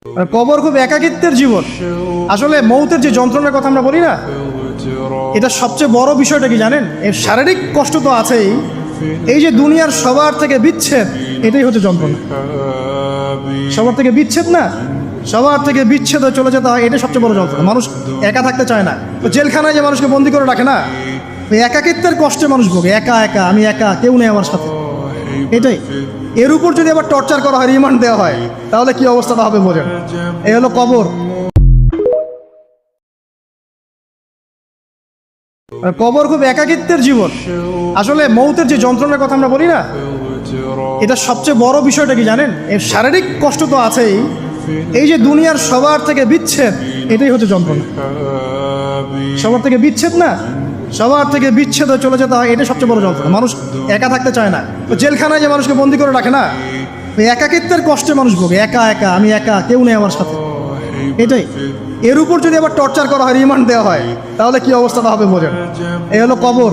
কবর খুব একাকিত্বের জীবন। আসলে মৌতের যে যন্ত্রণার কথা আমরা বলি না, এটা সবচেয়ে বড় বিষয়টা কি জানেন? এর শারীরিক কষ্ট তো আছেই, এই যে দুনিয়ার সবার থেকে বিচ্ছেদ, এটাই হচ্ছে যন্ত্রণা। সবার থেকে বিচ্ছেদ না, সবার থেকে বিচ্ছেদ হয়ে চলে যেতে হয়, এটাই সবচেয়ে বড় যন্ত্রণা। মানুষ একা থাকতে চায় না। তো জেলখানায় যে মানুষকে বন্দি করে রাখে না, ওই একাকিত্বের কষ্টে মানুষ ভোগে। একা একা, আমি একা, কেউ নেই আমার সাথে, এটাই। এর উপর যদি আবার টর্চার করা হয়, রিমান্ড দেওয়া হয়, তাহলে কি অবস্থাটা হবে বোঝেন। এই হলো কবর। কবর খুব একাকিত্বের জীবন। আসলে মৌতের যে যন্ত্রণার কথা আমরা বলি না, এটা সবচেয়ে বড় বিষয়টা কি জানেন? এর শারীরিক কষ্ট তো আছেই, এই যে দুনিয়ার সবার থেকে বিচ্ছেদ, এটাই হচ্ছে যন্ত্রণা। সবার থেকে বিচ্ছেদ না, সবার থেকে বিচ্ছেদ হয়ে চলে যেতে হয়, এটাই সবচেয়ে বড় যন্ত্রণা। মানুষ একা থাকতে চায় না। তো জেলখানায় যে মানুষকে বন্দি করে রাখে না, ওই একাকিত্বের কষ্টে মানুষ ভোগে। একা একা, আমি একা, কেউ নেই আমার সাথে, এটাই। এর উপর যদি আবার টর্চার করা হয়, রিমান্ড দেওয়া হয়, তাহলে কি অবস্থাটা হবে বোঝেন। এই হলো কবর।